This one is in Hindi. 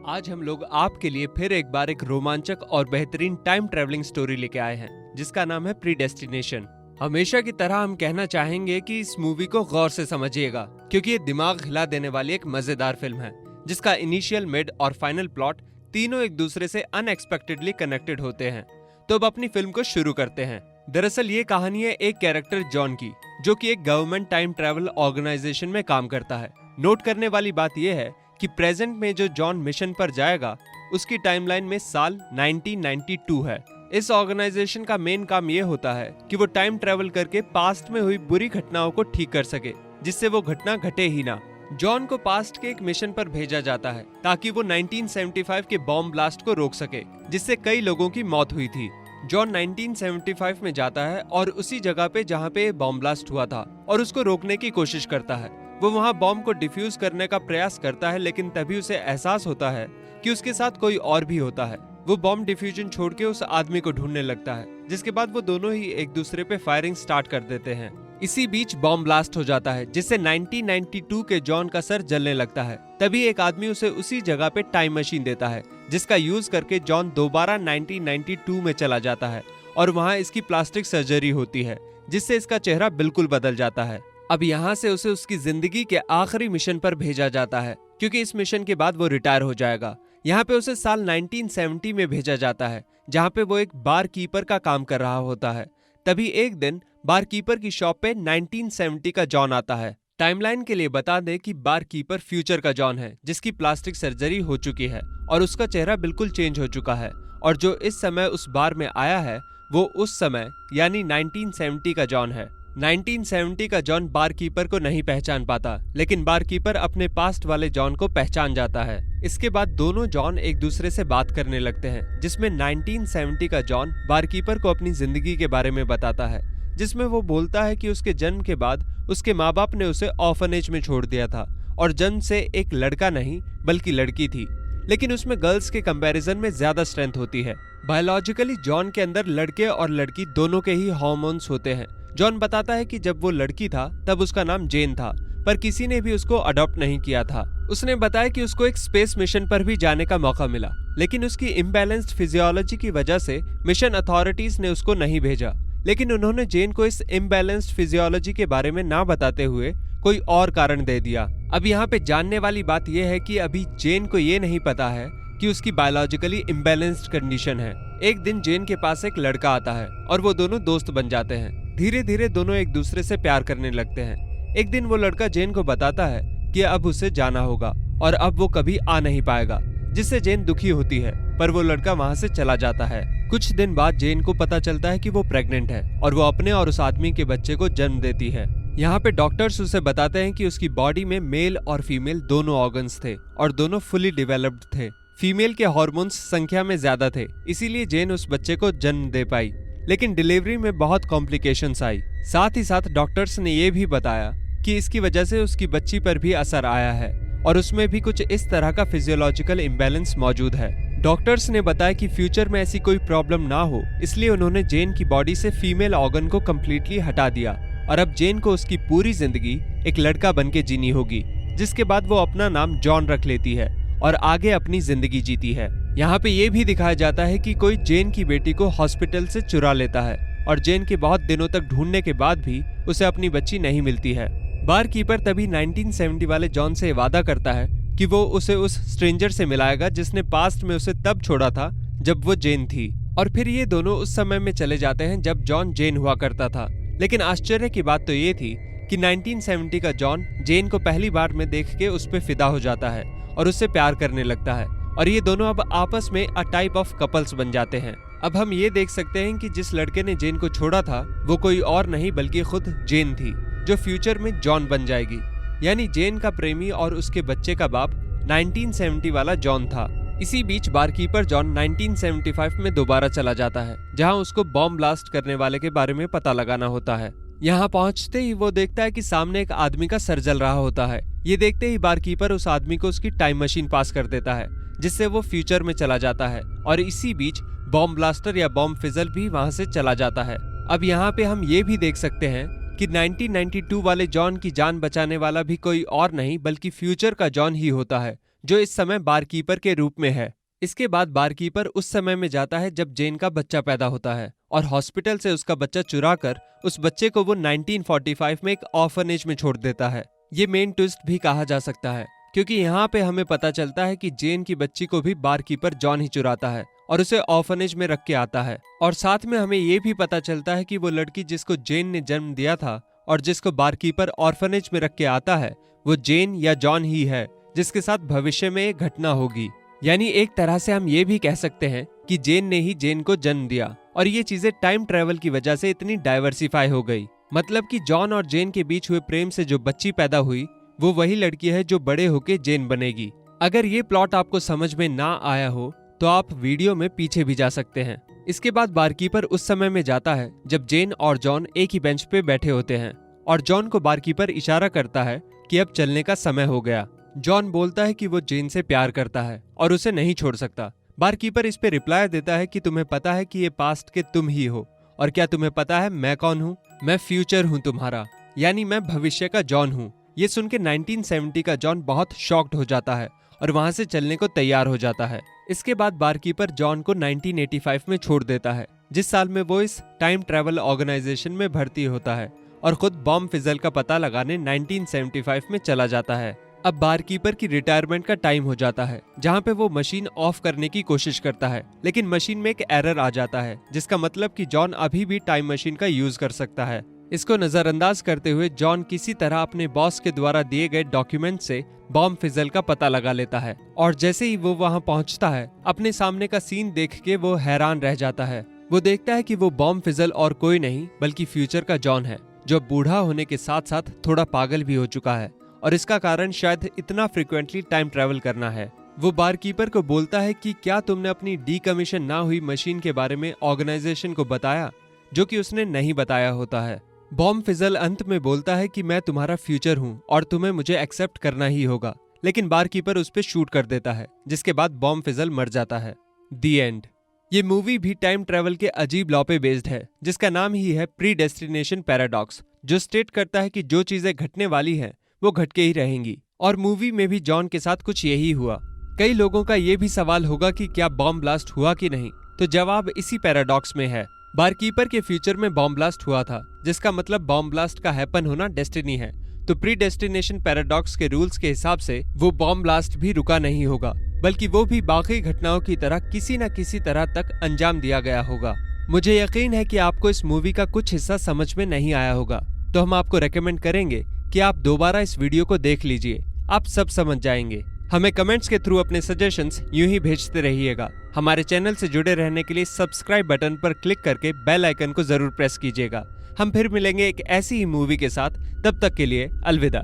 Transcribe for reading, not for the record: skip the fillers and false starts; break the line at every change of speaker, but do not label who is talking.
आज हम लोग आपके लिए फिर एक बार एक रोमांचक और बेहतरीन टाइम ट्रेवलिंग स्टोरी लेके आए हैं जिसका नाम है प्रीडेस्टिनेशन। हमेशा की तरह हम कहना चाहेंगे कि इस मूवी को गौर से समझिएगा क्योंकि ये दिमाग हिला देने वाली एक मजेदार फिल्म है जिसका इनिशियल, मिड और फाइनल प्लॉट तीनों एक दूसरे से अनएक्सपेक्टेडली कनेक्टेड होते हैं। तो अब अपनी फिल्म को शुरू करते हैं। दरअसल ये कहानी है एक कैरेक्टर जॉन की, जो कि एक गवर्नमेंट टाइम ट्रैवल ऑर्गेनाइजेशन में काम करता है। नोट करने वाली बात यह है कि प्रेजेंट में जो जॉन मिशन पर जाएगा उसकी टाइमलाइन में साल 1992 है। इस ऑर्गेनाइजेशन का मेन काम ये होता है कि वो टाइम ट्रैवल करके पास्ट में हुई बुरी घटनाओं को ठीक कर सके, जिससे वो घटना घटे ही ना। जॉन को पास्ट के एक मिशन पर भेजा जाता है ताकि वो 1975 के बॉम्ब ब्लास्ट को रोक सके, जिससे कई लोगों की मौत हुई थी। जॉन 1975 में जाता है और उसी जगह पे जहाँ पे बॉम्ब ब्लास्ट हुआ था और उसको रोकने की कोशिश करता है। वो वहाँ बॉम्ब को डिफ्यूज करने का प्रयास करता है, लेकिन तभी उसे एहसास होता है कि उसके साथ कोई और भी होता है। वो बॉम्ब डिफ्यूजन छोड़ के उस आदमी को ढूंढने लगता है, जिसके बाद वो दोनों ही एक दूसरे पे फायरिंग स्टार्ट कर देते हैं। इसी बीच बॉम्ब ब्लास्ट हो जाता है, जिससे 1992 के जॉन का सर जलने लगता है। तभी एक आदमी उसे उसी जगह पे टाइम मशीन देता है, जिसका यूज करके जॉन दोबारा 1992 में चला जाता है और वहाँ इसकी प्लास्टिक सर्जरी होती है, जिससे इसका चेहरा बिल्कुल बदल जाता है। अब यहाँ से उसे उसकी जिंदगी के आखिरी मिशन पर भेजा जाता है, क्योंकि इस मिशन के बाद वो रिटायर हो जाएगा। यहाँ पे उसे साल 1970 में भेजा जाता है, जहाँ पे वो एक बार कीपर का काम कर रहा होता है। तभी एक दिन बार कीपर की शॉप पे 1970 का जॉन आता है। टाइमलाइन के लिए बता दें कि बार कीपर फ्यूचर का जॉन है, जिसकी प्लास्टिक सर्जरी हो चुकी है और उसका चेहरा बिल्कुल चेंज हो चुका है। और जो इस समय उस बार में आया है वो उस समय यानी 1970 का जॉन है। 1970 का जॉन बारकीपर को नहीं पहचान पाता, लेकिन बारकीपर अपने पास्ट वाले जॉन को पहचान जाता है। इसके बाद दोनों जॉन एक दूसरे से बात करने लगते हैं, जिसमें 1970 का जॉन बारकीपर को अपनी जिंदगी के बारे में बताता है, जिसमें वो बोलता है कि उसके जन्म के बाद उसके माँ बाप ने उसे ऑर्फनेज में छोड़ दिया था और जन्म से एक लड़का नहीं बल्कि लड़की थी, लेकिन उसमें गर्ल्स के कंपैरिजन में ज्यादा स्ट्रेंथ होती है। बायोलॉजिकली जॉन के अंदर लड़के और लड़की दोनों के ही हार्मोन्स होते हैं। जॉन बताता है कि जब वो लड़की था तब उसका नाम जेन था, पर किसी ने भी उसको अडॉप्ट नहीं किया था। उसने बताया कि उसको एक स्पेस मिशन पर भी जाने का मौका मिला, लेकिन उसकी इम्बैलेंस्ड फिजियोलॉजी की वजह से मिशन अथॉरिटीज ने उसको नहीं भेजा। लेकिन उन्होंने जेन को इस इम्बैलेंस्ड फिजियोलॉजी के बारे में ना बताते हुए कोई और कारण दे दिया। अब यहाँ पे जानने वाली बात यह है कि अभी जेन को ये नहीं पता है कि उसकी बायोलॉजिकली इम्बैलेंस्ड कंडीशन है। एक दिन जेन के पास एक लड़का आता है और वो दोनों दोस्त बन जाते हैं। धीरे धीरे दोनों एक दूसरे से प्यार करने लगते हैं। एक दिन वो लड़का जेन को बताता है कि अब उसे जाना होगा और अब वो कभी आ नहीं पाएगा, जिससे जेन दुखी होती है, पर वो लड़का वहाँ से चला जाता है। कुछ दिन बाद जेन को पता चलता है कि वो प्रेग्नेंट है और वो अपने और उस आदमी के बच्चे को जन्म देती है। यहाँ पे डॉक्टर्स उसे बताते हैं कि उसकी बॉडी में मेल और फीमेल दोनों ऑर्गन्स थे और दोनों फुली डेवलप्ड थे। फीमेल के हार्मोन्स संख्या में ज्यादा थे, इसीलिए जेन उस बच्चे को जन्म दे पाई, लेकिन डिलीवरी में बहुत कॉम्प्लिकेशंस आई। साथ ही साथ डॉक्टर्स ने ये भी बताया कि इसकी वजह से उसकी बच्ची पर भी असर आया है और उसमें भी कुछ इस तरह का फिजियोलॉजिकल इम्बैलेंस मौजूद है। डॉक्टर्स ने बताया कि फ्यूचर में ऐसी कोई प्रॉब्लम ना हो, इसलिए उन्होंने जेन की बॉडी से फीमेल ऑर्गन को कम्प्लीटली हटा दिया और अब जेन को उसकी पूरी जिंदगी एक लड़का बन के जीनी होगी, जिसके बाद वो अपना नाम जॉन रख लेती है और आगे अपनी जिंदगी जीती है। यहाँ पे ये भी दिखाया जाता है कि कोई जेन की बेटी को हॉस्पिटल से चुरा लेता है और जेन के बहुत दिनों तक ढूंढने के बाद भी उसे अपनी बच्ची नहीं मिलती है। बार कीपर तभी 1970 वाले जॉन से वादा करता है कि वो उसे उस स्ट्रेंजर से मिलाएगा जिसने पास्ट में उसे तब छोड़ा था जब वो जेन थी। और फिर ये दोनों उस समय में चले जाते हैं जब जॉन जेन हुआ करता था। लेकिन आश्चर्य की बात तो ये थी कि 1970 का जॉन जेन को पहली बार में देख के उस पे फिदा हो जाता है और उससे प्यार करने लगता है और ये दोनों अब आपस में अ टाइप ऑफ कपल्स बन जाते हैं। अब हम ये देख सकते हैं कि जिस लड़के ने जेन को छोड़ा था वो कोई और नहीं बल्कि खुद जेन थी, जो फ्यूचर में जॉन बन जाएगी। यानी जेन का प्रेमी और उसके बच्चे का बाप 1970 वाला जॉन था। इसी बीच बारकीपर जॉन 1975 में दोबारा चला जाता है, जहां उसको बॉम्ब ब्लास्ट करने वाले के बारे में पता लगाना होता है। यहाँ पहुंचते ही वो देखता है कि सामने एक आदमी का सर जल रहा होता है। ये देखते ही बारकीपर उस आदमी को उसकी टाइम मशीन पास कर देता है, जिससे वो फ्यूचर में चला जाता है और इसी बीच बॉम्ब ब्लास्टर या बॉम्ब फिजल भी वहां से चला जाता है। अब यहाँ पे हम ये भी देख सकते हैं कि 1992 वाले जॉन की जान बचाने वाला भी कोई और नहीं बल्कि फ्यूचर का जॉन ही होता है, जो इस समय बारकीपर के रूप में है। इसके बाद बारकीपर उस समय में जाता है जब जेन का बच्चा पैदा होता है और हॉस्पिटल से उसका बच्चा चुरा कर उस बच्चे को वो 1945 में एक ऑर्फनेज में छोड़ देता है। ये मेन ट्विस्ट भी कहा जा सकता है, क्योंकि यहाँ पे हमें पता चलता है कि जेन की बच्ची को भी बारकीपर जॉन ही चुराता है और उसे ऑर्फनेज में रख के आता है। और साथ में हमें ये भी पता चलता है कि वो लड़की जिसको जेन ने जन्म दिया था और जिसको बारकीपर ऑर्फनेज में रख के आता है, वो जेन या जॉन ही है, जिसके साथ भविष्य में एक घटना होगी। यानी एक तरह से हम ये भी कह सकते हैं कि जेन ने ही जेन को जन्म दिया और ये चीजें टाइम ट्रेवल की वजह से इतनी डाइवर्सिफाई हो गई। मतलब कि जॉन और जेन के बीच हुए प्रेम से जो बच्ची पैदा हुई वो वही लड़की है जो बड़े होके जेन बनेगी। अगर ये प्लॉट आपको समझ में ना आया हो तो आप वीडियो में पीछे भी जा सकते हैं। इसके बाद बारकीपर उस समय में जाता है जब जेन और जॉन एक ही बेंच पे बैठे होते हैं और जॉन को बारकीपर इशारा करता है कि अब चलने का समय हो गया। जॉन बोलता है कि वो जेन से प्यार करता है और उसे नहीं छोड़ सकता। बारकीपर इस पे रिप्लाई देता है कि तुम्हें पता है कि ये पास्ट के तुम ही हो, और क्या तुम्हें पता है मैं कौन हूँ? मैं फ्यूचर हूँ तुम्हारा, यानी मैं भविष्य का जॉन हूँ। ये सुन के 1970 का जॉन बहुत शॉक्ड हो जाता है और वहां से चलने को तैयार हो जाता है। इसके बाद बारकीपर जॉन को 1985 में छोड़ देता है, जिस साल में वो इस टाइम ट्रेवल ऑर्गेनाइजेशन में भर्ती होता है और खुद बॉम्ब फिजल का पता लगाने 1975 में चला जाता है। अब बारकीपर की रिटायरमेंट का टाइम हो जाता है, जहां पे वो मशीन ऑफ करने की कोशिश करता है, लेकिन मशीन में एक एरर आ जाता है, जिसका मतलब कि जॉन अभी भी टाइम मशीन का यूज कर सकता है। इसको नजरअंदाज करते हुए जॉन किसी तरह अपने बॉस के द्वारा दिए गए डॉक्यूमेंट से बॉम्ब फिजल का पता लगा लेता है और जैसे ही वो वहां पहुंचता है, अपने सामने का सीन देख के वो हैरान रह जाता है। वो देखता है कि वो बॉम्ब फिजल और कोई नहीं बल्कि फ्यूचर का जॉन है, जो बूढ़ा होने के साथ साथ थोड़ा पागल भी हो चुका है और इसका कारण शायद इतना फ्रिक्वेंटली टाइम ट्रेवल करना है। वो बारकीपर को बोलता है कि क्या तुमने अपनी डीकमीशन ना हुई मशीन के बारे में ऑर्गेनाइजेशन को बताया, जो कि उसने नहीं बताया होता है। बॉम्ब फिजल अंत में बोलता है कि मैं तुम्हारा फ्यूचर हूँ और तुम्हें मुझे एक्सेप्ट करना ही होगा, लेकिन बारकीपर उस पर शूट कर देता है, जिसके बाद बॉम्ब फिजल मर जाता है। दी एंड। ये मूवी भी टाइम ट्रेवल के अजीब लॉ पे बेस्ड है, जिसका नाम ही है प्रीडेस्टिनेशन पैराडॉक्स, जो स्टेट करता है कि जो चीजें घटने वाली हैं वो घट के ही रहेंगी। और मूवी में भी जॉन के साथ कुछ यही हुआ। कई लोगों का ये भी सवाल होगा कि क्या बॉम्ब ब्लास्ट हुआ कि नहीं, तो जवाब इसी पैराडॉक्स में है। बारकीपर के फ्यूचर में बॉम्ब ब्लास्ट हुआ था, जिसका मतलब बॉम्ब ब्लास्ट का हैपन होना डेस्टिनी है। तो प्रीडेस्टिनेशन पैराडॉक्स के रूल्स के हिसाब से वो बॉम्ब ब्लास्ट भी रुका नहीं होगा, बल्कि वो भी बाकी घटनाओं की तरह किसी न किसी तरह तक अंजाम दिया गया होगा। मुझे यकीन है कि आपको इस मूवी का कुछ हिस्सा समझ में नहीं आया होगा, तो हम आपको रेकमेंड करेंगे कि आप दोबारा इस वीडियो को देख लीजिए, आप सब समझ जाएंगे। हमें कमेंट्स के थ्रू अपने सजेशंस यूं ही भेजते रहिएगा। हमारे चैनल से जुड़े रहने के लिए सब्सक्राइब बटन पर क्लिक करके बेल आइकन को जरूर प्रेस कीजिएगा। हम फिर मिलेंगे एक ऐसी ही मूवी के साथ, तब तक के लिए अलविदा।